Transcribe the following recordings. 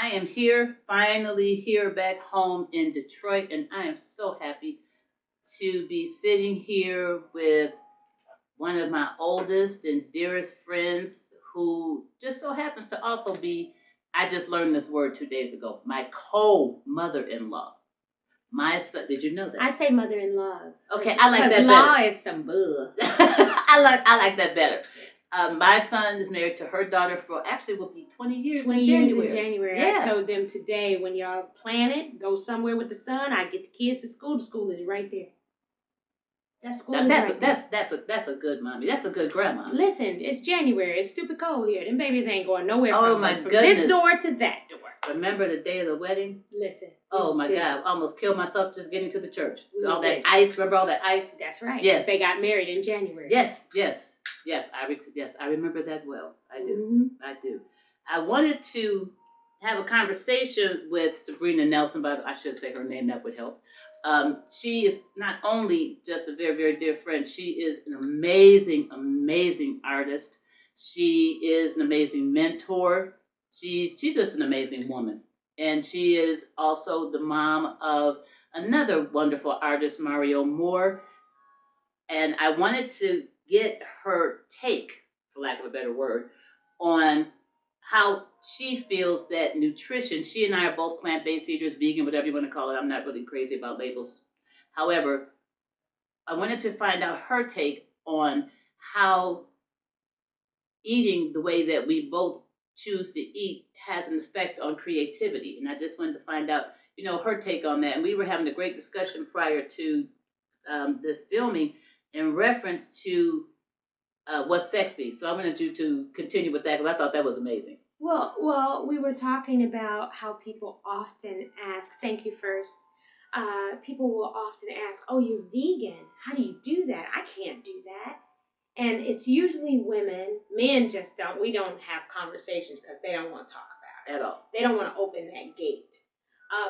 I am here, finally here back home in Detroit, and I am so happy to be sitting here with one of my oldest and dearest friends who just so happens to also be, I just learned this word 2 days ago, my co-mother-in-law. My son, did you know that? I say mother-in-law. Okay, I like that better. Law is some bull. I like that better. My son is married to her daughter for actually will be 20 years 20 in years January. in January. Yeah. I told them today, when y'all plan it, go somewhere with the sun. I get the kids to school. The school is right there. That's a good mommy. That's a good grandma. Listen, it's January. It's stupid cold here. Them babies ain't going nowhere. Oh my goodness. This door to that door. Remember the day of the wedding? Listen. Oh my God! I almost killed myself just getting to the church. All that Yes. ice. Remember all that ice? That's right. Yes. They got married in January. Yes. I remember that well. I do. Mm-hmm. I do. I wanted to have a conversation with Sabrina Nelson, but I should say her name. That would help. She is not only just a very, very dear friend. She is an amazing, amazing artist. She is an amazing mentor. She's just an amazing woman. And she is also the mom of another wonderful artist, Mario Moore. And I wanted to get her take, for lack of a better word, on how she feels that nutrition, she and I are both plant-based eaters, vegan, whatever you want to call it. I'm not really crazy about labels. However, I wanted to find out her take on how eating the way that we both choose to eat has an effect on creativity. And I just wanted to find out, her take on that. And we were having a great discussion prior to this filming in reference to what's sexy. So I'm going to continue with that because I thought that was amazing. Well, we were talking about how people often ask, thank you first, people will often ask, oh, you're vegan. How do you do that? I can't do that. And it's usually women. Men just don't. We don't have conversations because they don't want to talk about it at all. They don't want to open that gate.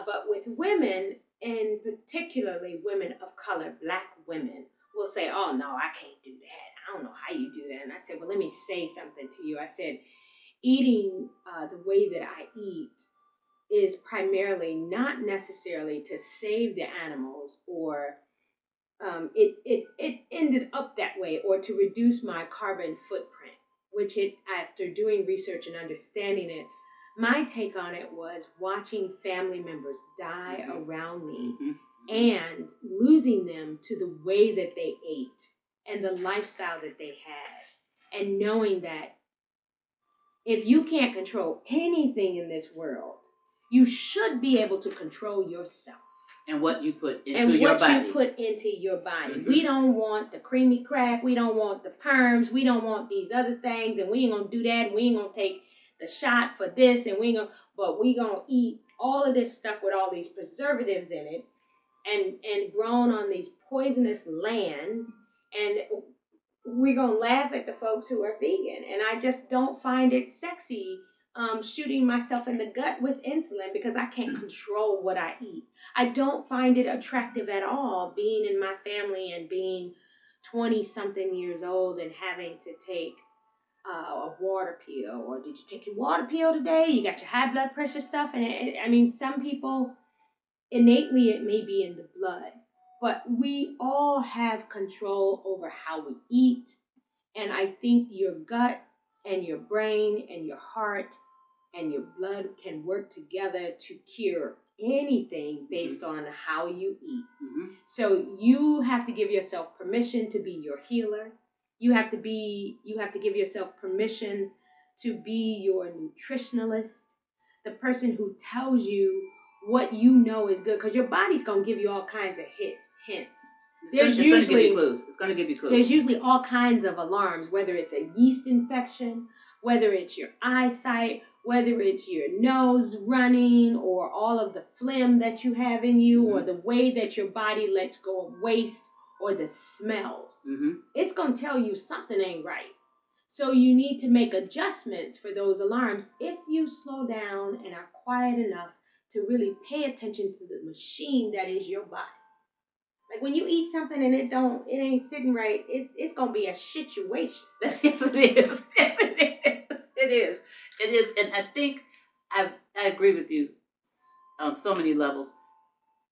But with women, and particularly women of color, Black women, will say, oh, no, I can't do that. I don't know how you do that. And I said, well, let me say something to you. I said, eating the way that I eat is primarily not necessarily to save the animals or it ended up that way, or to reduce my carbon footprint, which after doing research and understanding it, my take on it was watching family members die around me and losing them to the way that they ate and the lifestyle that they had, and knowing that if you can't control anything in this world, you should be able to control yourself. And what you put into your body. Mm-hmm. We don't want the creamy crack. We don't want the perms. We don't want these other things. And we ain't going to do that. We ain't going to take the shot for this. And but we going to eat all of this stuff with all these preservatives in it and grown on these poisonous lands. And we're going to laugh at the folks who are vegan. And I just don't find it sexy shooting myself in the gut with insulin because I can't control what I eat. I don't find it attractive at all being in my family and being 20-something years old and having to take a water pill. Or did you take your water pill today? You got your high blood pressure stuff? And some people, innately it may be in the blood. But we all have control over how we eat. And I think your gut and your brain and your heart and your blood can work together to cure anything based on how you eat. Mm-hmm. So you have to give yourself permission to be your healer. You have to give yourself permission to be your nutritionalist, the person who tells you what you know is good, because your body's going to give you all kinds of hints. It's going to give you clues. It's going to give you clues. There's usually all kinds of alarms, whether it's a yeast infection, whether it's your eyesight, whether it's your nose running, or all of the phlegm that you have in you, or the way that your body lets go of waste, or the smells. Mm-hmm. It's going to tell you something ain't right. So you need to make adjustments for those alarms if you slow down and are quiet enough to really pay attention to the machine that is your body. Like when you eat something and it ain't sitting right, it's gonna be a situation. Yes, it is. Yes, it is. It is. And I think I agree with you on so many levels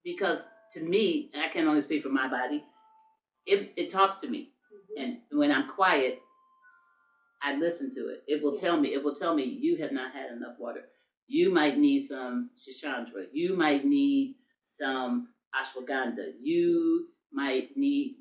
because to me, and I can only speak for my body, it talks to me. And when I'm quiet, I listen to it. It will tell me. It will tell me you have not had enough water. You might need some shishandra. You might need some ashwagandha. You might need.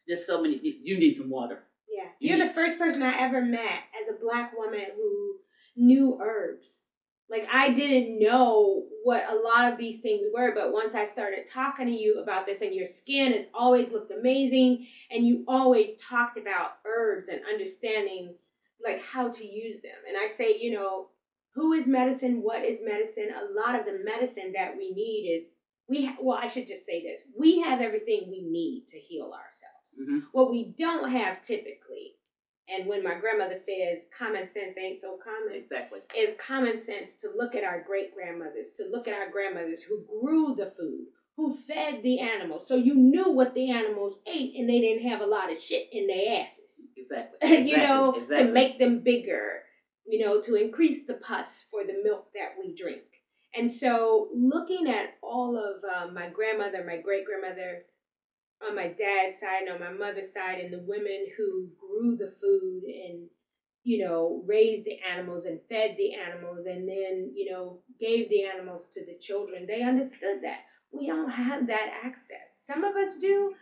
There's so many. You need some water. Yeah, you're the first person I ever met as a Black woman who knew herbs. Like, I didn't know what a lot of these things were, but once I started talking to you about this, and your skin has always looked amazing, and you always talked about herbs and understanding, like, how to use them. And I say, who is medicine? What is medicine? A lot of the medicine that we need is, I should just say this. We have everything we need to heal ourselves. Mm-hmm. What we don't have typically, and when my grandmother says common sense ain't so common, exactly, is common sense to look at our great grandmothers, to look at our grandmothers who grew the food, who fed the animals, so you knew what the animals ate, and they didn't have a lot of shit in their asses. Exactly. To make them bigger, to increase the pus for the milk that we drink. And so, looking at all of my grandmother, my great grandmother, on my dad's side and on my mother's side, and the women who grew the food and, raised the animals and fed the animals and then, gave the animals to the children, they understood that. We don't have that access. Some of us do.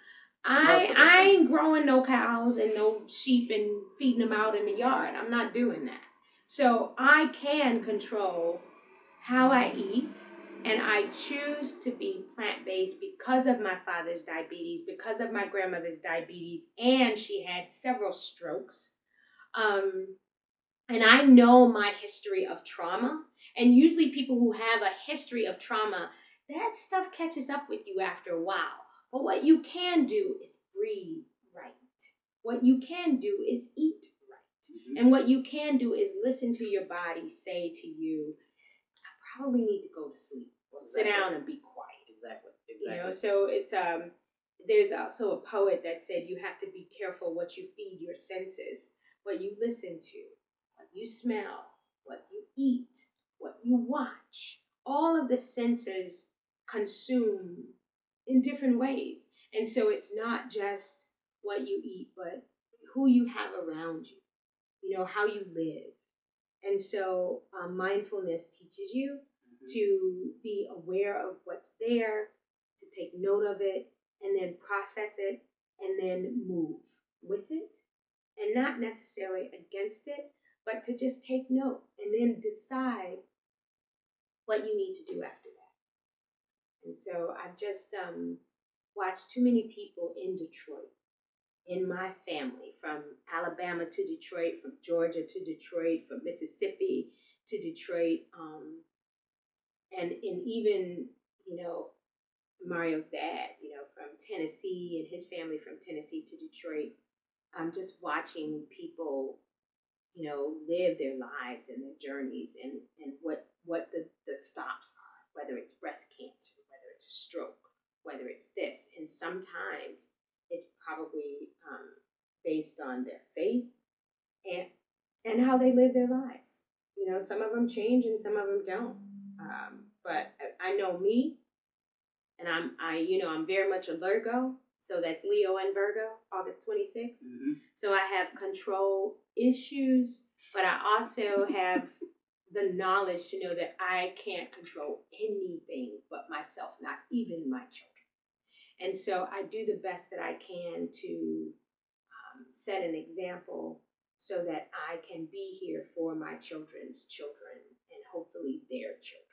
I ain't growing no cows and no sheep and feeding them out in the yard. I'm not doing that. So I can control how I eat. And I choose to be plant-based because of my father's diabetes, because of my grandmother's diabetes, and she had several strokes. And I know my history of trauma. And usually people who have a history of trauma, that stuff catches up with you after a while. But what you can do is breathe right. What you can do is eat right. Mm-hmm. And what you can do is listen to your body say to you, probably need to go to sleep or sit down and be quiet. Exactly. So it's there's also a poet that said you have to be careful what you feed your senses, what you listen to, what you smell, what you eat, what you watch. All of the senses consume in different ways. And so it's not just what you eat, but who you have around you, how you live. And so mindfulness teaches you to be aware of what's there, to take note of it, and then process it, and then move with it, and not necessarily against it, but to just take note and then decide what you need to do after that. And so I've just watched too many people in Detroit, in my family, from Alabama to Detroit, from Georgia to Detroit, from Mississippi to Detroit, and even, Mario's dad, from Tennessee, and his family from Tennessee to Detroit. I'm just watching people, live their lives and their journeys and what the stops are, whether it's breast cancer, whether it's a stroke, whether it's this. And sometimes it's probably based on their faith and how they live their lives. Some of them change and some of them don't. But I know me, and I'm very much a Virgo, so that's Leo and Virgo, August 26th. Mm-hmm. So I have control issues, but I also have the knowledge to know that I can't control anything but myself, not even my children. And so I do the best that I can to set an example so that I can be here for my children's children and hopefully their children.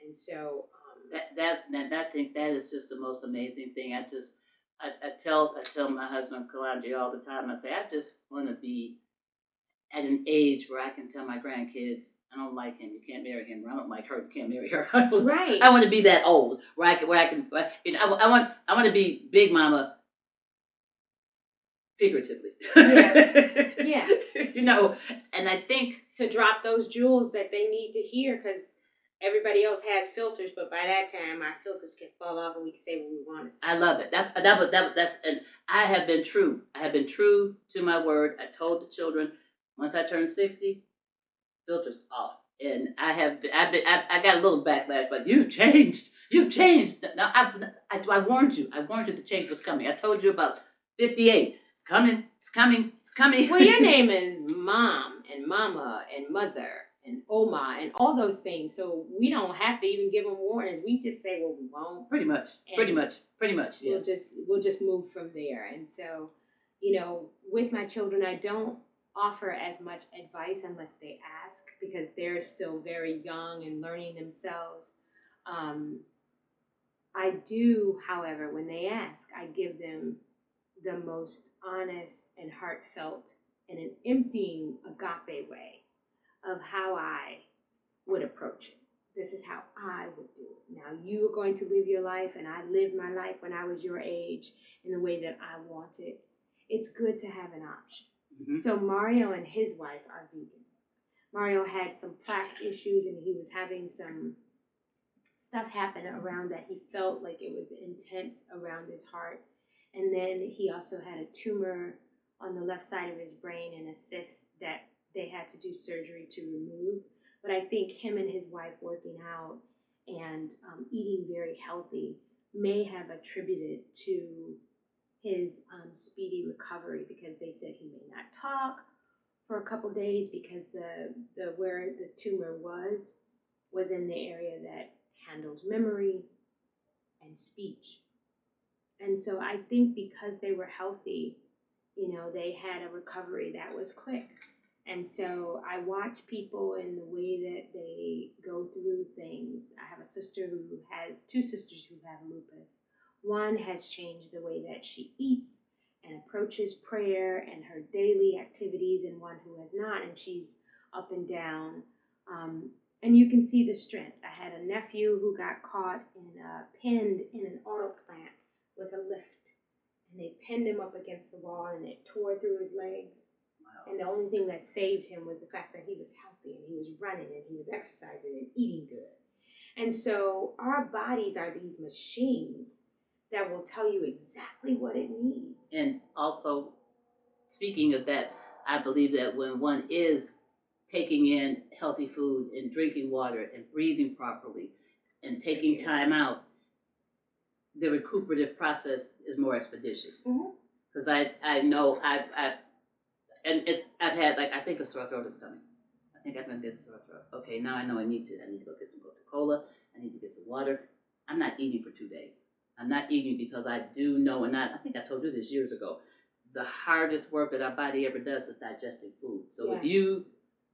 And so I think that is just the most amazing thing. I tell my husband Kalandri all the time. I say I just want to be at an age where I can tell my grandkids, I don't like him, you can't marry him. Or I don't like her, you can't marry her. Right. I want to be that old where I can. I want to be Big Mama. Figuratively. Yeah. And I think to drop those jewels that they need to hear, because everybody else has filters, but by that time our filters can fall off and we can say what we want to say. I love it. That's and I have been true. I have been true to my word. I told the children once I turned 60, filters off. And I got a little backlash, but you've changed. You've changed. Now I warned you. I warned you the change was coming. I told you about 58. It's coming. It's coming. It's coming. Well, your name is Mom and Mama and Mother and Oma and all those things. So we don't have to even give them warnings. We just say what we want. Pretty much. Yes. We'll just move from there. And so, with my children, I don't offer as much advice unless they ask because they're still very young and learning themselves. I do, however, when they ask, I give them the most honest and heartfelt and an emptying agape way of how I would approach it. This is how I would do it. Now you are going to live your life, and I lived my life when I was your age in the way that I wanted. It's good to have an option. Mm-hmm. So Mario and his wife are vegan. Mario had some plaque issues, and he was having some stuff happen around that. He felt like it was intense around his heart. And then he also had a tumor on the left side of his brain and a cyst that they had to do surgery to remove. But I think him and his wife working out and eating very healthy may have attributed to his speedy recovery, because they said he may not talk for a couple days because the where the tumor was in the area that handles memory and speech. And so I think because they were healthy, they had a recovery that was quick. And so I watch people in the way that they go through things. I have two sisters who have lupus. One has changed the way that she eats and approaches prayer and her daily activities, and one who has not, and she's up and down. And you can see the strength. I had a nephew who got caught pinned in an auto plant with a lift, and they pinned him up against the wall, and it tore through his legs. Wow. And the only thing that saved him was the fact that he was healthy, and he was running, and he was exercising and eating good. And so our bodies are these machines that will tell you exactly what it needs. And also, speaking of that, I believe that when one is taking in healthy food and drinking water and breathing properly and taking time out, the recuperative process is more expeditious. Because I know I've had, like, I think a sore throat is coming. I think I'm gonna get a sore throat. Okay, now I know I need to go get some Coca-Cola. I need to get some water. I'm not eating for 2 days. I'm not eating because I do know, and I think I told you this years ago, the hardest work that our body ever does is digesting food. So if you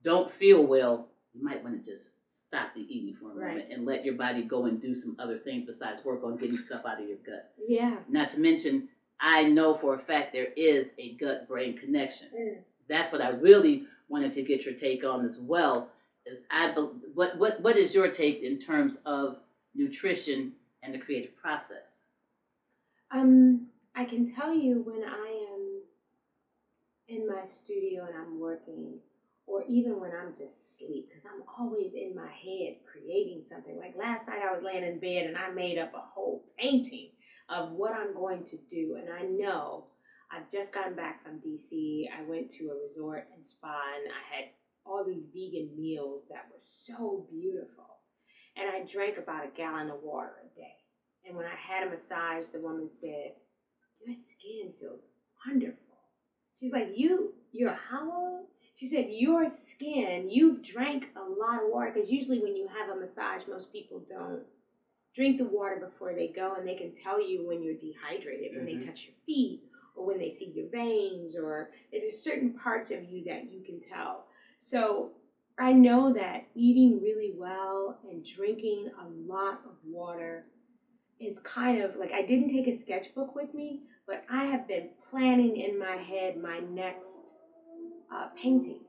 don't feel well, you might want to just stop the eating for a moment and let your body go and do some other things besides work on getting stuff out of your gut. Yeah. Not to mention, I know for a fact there is a gut-brain connection. That's what I really wanted to get your take on as well. What is your take in terms of nutrition and the creative process? I can tell you when I am in my studio and I'm working, or even when I'm just asleep, because I'm always in my head creating something. Like last night I was laying in bed and I made up a whole painting of what I'm going to do. And I know I've just gotten back from DC. I went to a resort and spa, and I had all these vegan meals that were so beautiful. And I drank about a gallon of water a day. And when I had a massage, the woman said, "Your skin feels wonderful." She's like, you're how old? She said, "Your skin, you've drank a lot of water." Because usually when you have a massage, most people don't drink the water before they go, and they can tell you when you're dehydrated, when they touch your feet, or when they see your veins, or there's certain parts of you that you can tell. So I know that eating really well and drinking a lot of water is kind of like, I didn't take a sketchbook with me, but I have been planning in my head my next painting.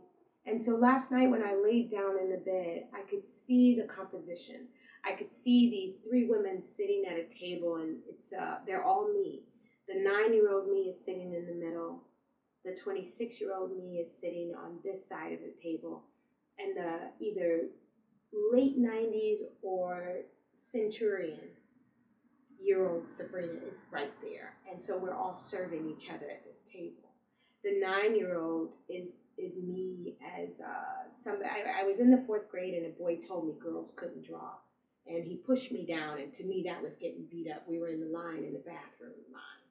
And so last night when I laid down in the bed, I could see the composition. I could see these 3 women sitting at a table, and they're all me. The 9-year-old me is sitting in the middle. The 26-year-old me is sitting on this side of the table. And the either late 90s or centurion year-old Sabrina is right there. And so we're all serving each other at this table. The 9-year-old is is me as somebody. I was in the 4th grade and a boy told me girls couldn't draw. And he pushed me down, and to me that was getting beat up. We were in the line, in the bathroom line.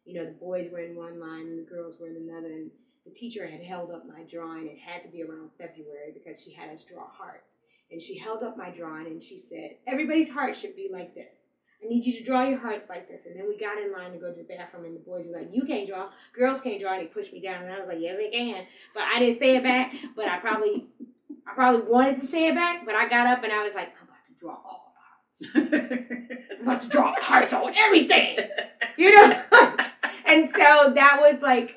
You know, the boys were in one line and the girls were in another, and the teacher had held up my drawing. It had to be around February because she had us draw hearts. And she held up my drawing and she said, everybody's heart should be like this. I need you to draw your hearts like this. And then we got in line to go to the bathroom, and the boys were like, you can't draw, girls can't draw, and they pushed me down. And I was like, yeah, they can. But I didn't say it back, but I probably wanted to say it back, but I got up and I was like, I'm about to draw all the hearts. I'm about to draw hearts on everything. You know? And so that was like,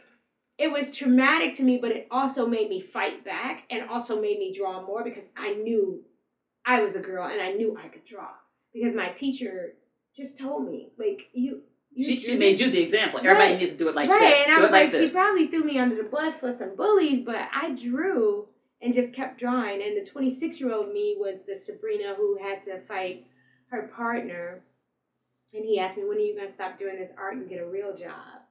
it was traumatic to me, but it also made me fight back and also made me draw more because I knew I was a girl and I knew I could draw. Because my teacher just told me, like, she made you the example. Everybody needs to do it like this. Right, and I was like, this. She probably threw me under the bus for some bullies, but I drew and just kept drawing. And the 26-year-old me was the Sabrina who had to fight her partner. And he asked me, when are you going to stop doing this art and get a real job?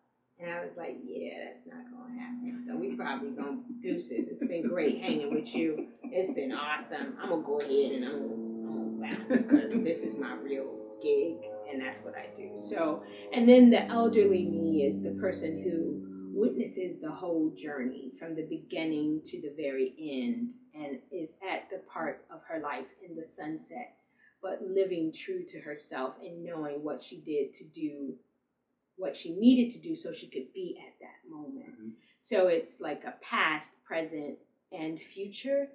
And I was like, yeah, that's not going to happen. So we probably going to deuces. It's been great hanging with you. It's been awesome. I'm going to go ahead and I'm going to bounce because this is my real gig and that's what I do. So, and then the elderly me is the person who witnesses the whole journey from the beginning to the very end and is at the part of her life in the sunset, but living true to herself and knowing what she did to do what she needed to do so she could be at that moment. Mm-hmm. So it's like a past, present, and future.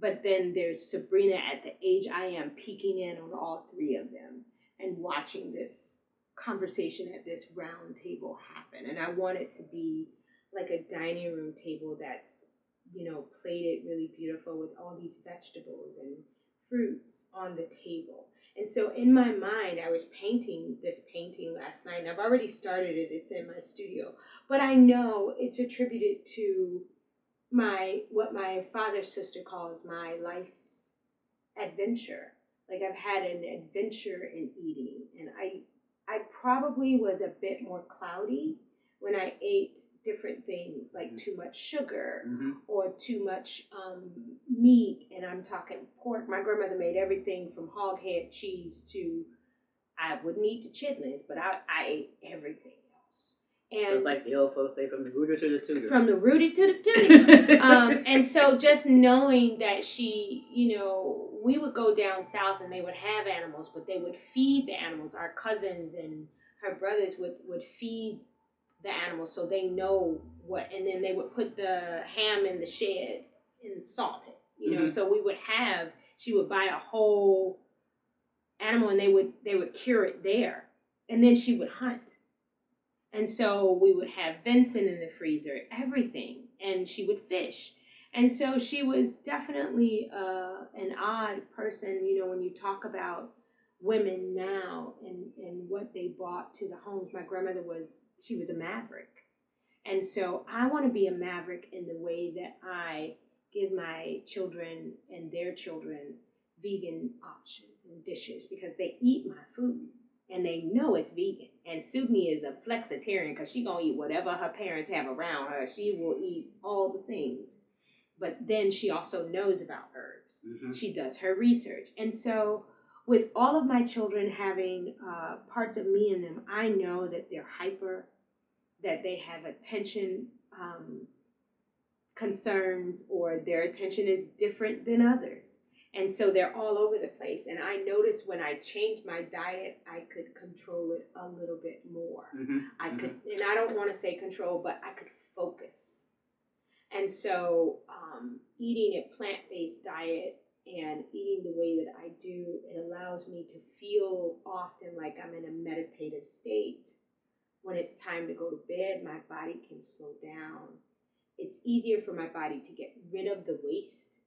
But then there's Sabrina at the age I am, peeking in on all three of them and watching this conversation at this round table happen. And I want it to be like a dining room table that's, you know, plated really beautiful with all these vegetables and fruits on the table. And so in my mind, I was painting this painting last night, and I've already started it. It's in my studio. But I know it's attributed to what my father's sister calls my life's adventure. Like I've had an adventure in eating. And I probably was a bit more cloudy when I ate different things like too much sugar or too much meat, and I'm talking pork. My grandmother made everything from hog head cheese to, I wouldn't eat the chitlins, but I ate everything else. And it was like the old folks say, from the rooter to the tutor. From the rooty to the tutor. And so just knowing that she, you know, we would go down south and they would have animals, but they would feed the animals. Our cousins and her brothers would feed the animals so they know what, and then they would put the ham in the shed and salt it, you know. So she would buy a whole animal and they would cure it there, and then she would hunt. And so we would have venison in the freezer, everything, and she would fish. And so she was definitely an odd person, you know, when you talk about women now and what they brought to the homes. My grandmother she was a maverick. And so I want to be a maverick in the way that I give my children and their children vegan options and dishes, because they eat my food and they know it's vegan. And Sudney is a flexitarian because she's going to eat whatever her parents have around her. She will eat all the things. But then she also knows about herbs. She does her research. And so with all of my children having parts of me in them, I know that they're hyper, that they have attention concerns, or their attention is different than others. And so they're all over the place. And I noticed when I changed my diet, I could control it a little bit more. I could, and I don't want to say control, but I could focus. And so eating a plant-based diet and eating the way that I do, it allows me to feel often like I'm in a meditative state. When it's time to go to bed, my body can slow down. It's easier for my body to get rid of the waste.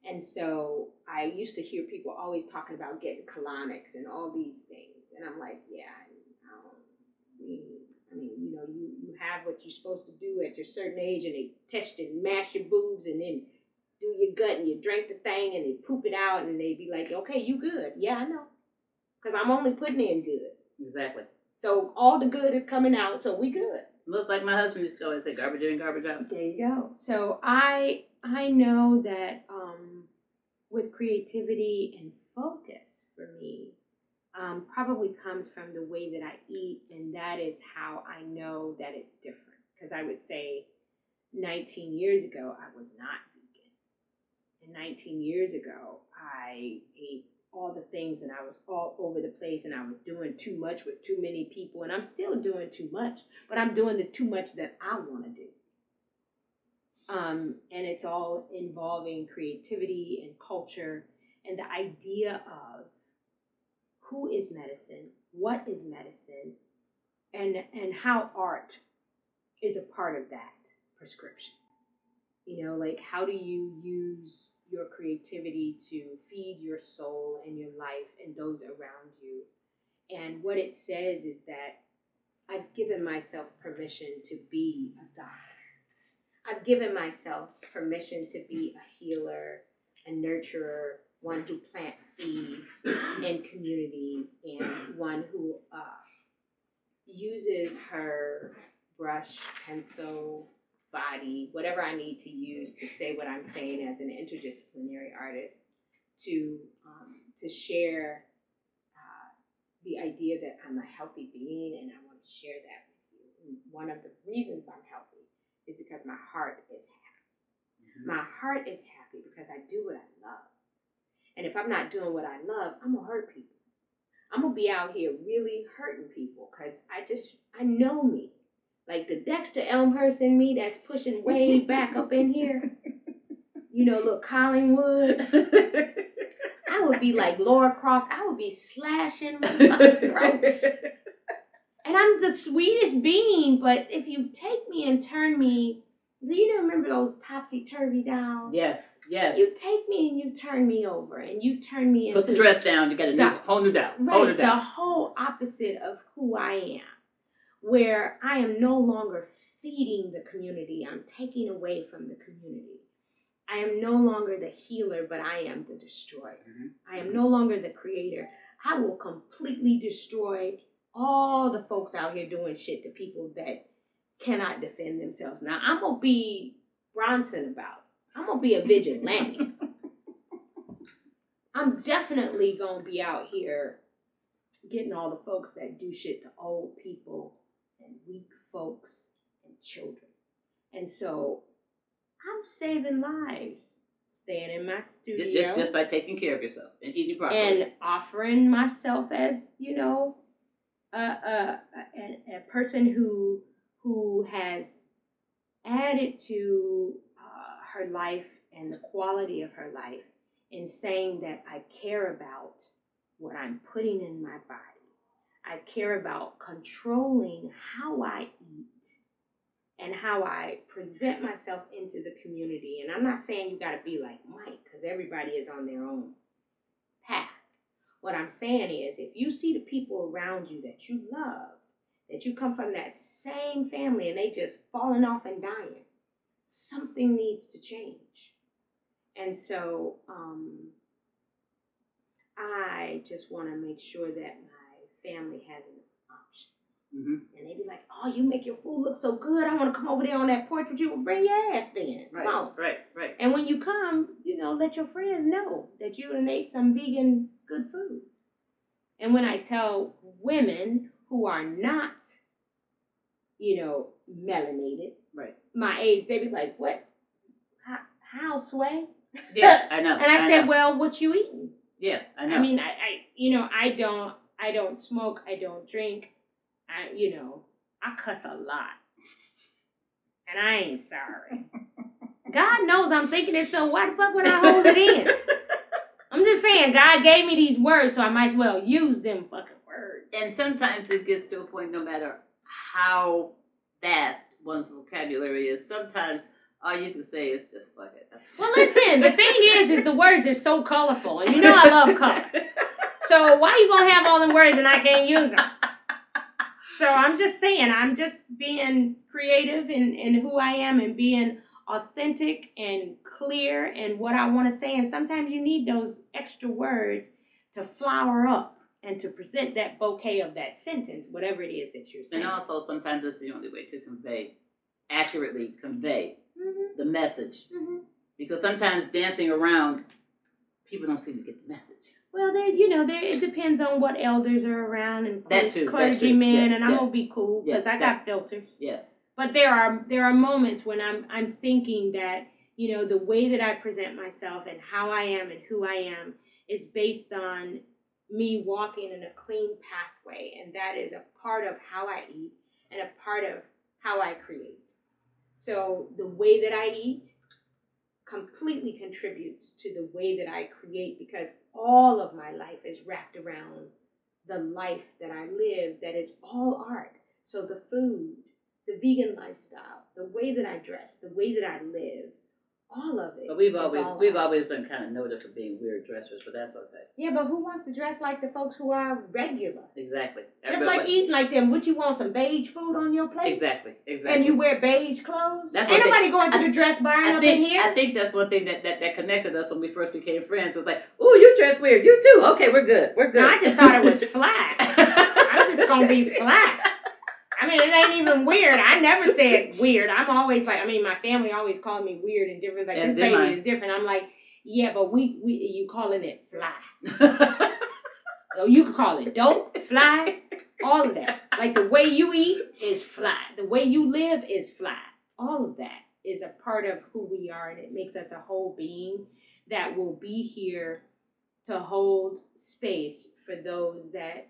And so I used to hear people always talking about getting colonics and all these things. And I'm like, yeah, I mean, you know, you have what you're supposed to do at your certain age, and they test and mash your boobs and then do your gut and you drink the thing and they poop it out and they be like, okay, you good. Yeah, I know. Because I'm only putting in good. Exactly. So all the good is coming out, so we good. Looks like my husband used to always say garbage in, garbage out. There you go. So I know that with creativity and focus for me probably comes from the way that I eat, and that is how I know that it's different. Because I would say 19 years ago, I was not vegan. And 19 years ago, I ate all the things and I was all over the place and I was doing too much with too many people, and I'm still doing too much, but I'm doing the too much that I want to do. And it's all involving creativity and culture and the idea of who is medicine, what is medicine, and how art is a part of that prescription. You know, like how do you use your creativity to feed your soul and your life and those around you? And what it says is that I've given myself permission to be a doctor. I've given myself permission to be a healer, a nurturer, one who plants seeds in communities, and one who uses her brush, pencil, body, whatever I need to use to say what I'm saying as an interdisciplinary artist, to share the idea that I'm a healthy being, and I want to share that with you. And one of the reasons I'm healthy is because my heart is happy. Mm-hmm. My heart is happy because I do what I love. And if I'm not doing what I love, I'm going to hurt people. I'm going to be out here really hurting people because I know me. Like the Dexter Elmhurst in me that's pushing way back up in here. You know, look, Collingwood. I would be like Laura Croft. I would be slashing motherfuckers' throats. And I'm the sweetest being, but if you take me and turn me, you remember those topsy-turvy dolls? Yes, yes. You take me and you turn me over, and you turn me into... Put the dress down, you got a whole new down. Right, the whole opposite of who I am, where I am no longer feeding the community, I'm taking away from the community. I am no longer the healer, but I am the destroyer. Mm-hmm. I am no longer the creator. I will completely destroy all the folks out here doing shit to people that cannot defend themselves. Now, I'm going to be Bronson about it. I'm going to be a vigilante. I'm definitely going to be out here getting all the folks that do shit to old people and weak folks and children. And so I'm saving lives, staying in my studio. Just by taking care of yourself and eating properly. And offering myself as, you know, a person who has added to her life and the quality of her life in saying that I care about what I'm putting in my body. I care about controlling how I eat and how I present myself into the community. And I'm not saying you got to be like Mike, because everybody is on their own path. What I'm saying is, if you see the people around you that you love, that you come from that same family and they just falling off and dying, something needs to change. And so I just want to make sure that my family has enough options. Mm-hmm. And they be like, oh, you make your food look so good. I want to come over there on that porch with you. Well, bring your ass then. Right. And when you come, you know, let your friends know that you done ate some vegan good food. And when I tell women who are not, you know, melanated, right, my age, they be like, what? How, Sway? Yeah, I know. And I said, well, what you eating? Yeah, I know. I mean, I don't smoke, I don't drink. I cuss a lot. And I ain't sorry. God knows I'm thinking it, so why the fuck would I hold it in? I'm just saying, God gave me these words, so I might as well use them fucking words. And sometimes it gets to a point, no matter how vast one's vocabulary is, sometimes all you can say is just fuck it. Well, listen, the thing is the words are so colorful, and you know I love color. So why you gonna have all them words and I can't use them? So I'm just saying, I'm just being creative in who I am and being authentic and clear in what I want to say. And sometimes you need those extra words to flower up and to present that bouquet of that sentence, whatever it is that you're saying. And also, sometimes it's the only way to accurately convey the message. Because sometimes dancing around, people don't seem to get the message. Well, it depends on what elders are around and clergymen, yes, and I'm gonna be cool because I got filters. Yes. But there are moments when I'm thinking that, the way that I present myself and how I am and who I am is based on me walking in a clean pathway, and that is a part of how I eat and a part of how I create. So the way that I eat completely contributes to the way that I create, because all of my life is wrapped around the life that I live that is all art. So the food, the vegan lifestyle, the way that I dress, the way that I live, all of it. But we've always been kind of noted for being weird dressers, but that's okay. Yeah, but who wants to dress like the folks who are regular? Exactly. Just like eating like them. Would you want some beige food on your plate? Exactly. And you wear beige clothes? Ain't nobody going to the dress barn up in here? I think that's one thing that connected us when we first became friends. It was like, ooh, you dress weird. You too. Okay, we're good. No, I just thought it was flat. I was just going to be flat. I mean, it ain't even weird. I never said weird. I'm always like, my family always called me weird and different. Like, this baby is different. I'm like, yeah, but you calling it fly. So you could call it dope, fly, all of that. Like the way you eat is fly. The way you live is fly. All of that is a part of who we are, and it makes us a whole being that will be here to hold space for those that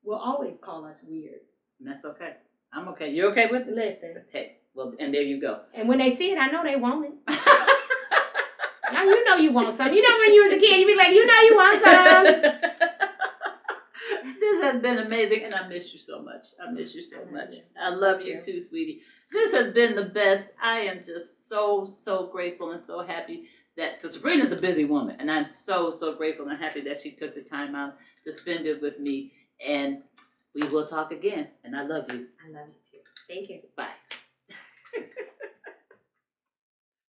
will always call us weird. And that's okay. I'm okay. You okay with it? Listen. Okay. Well, and there you go. And when they see it, I know they want it. Now you know you want some. When you was a kid, you be like, you want some. This has been amazing, and I miss you so much. I love you too, sweetie. This has been the best. I am just so, so grateful and so happy that Sabrina's a busy woman, and I'm so, so grateful and happy that she took the time out to spend it with me. And we will talk again, and I love you. I love you too. Thank you. Bye.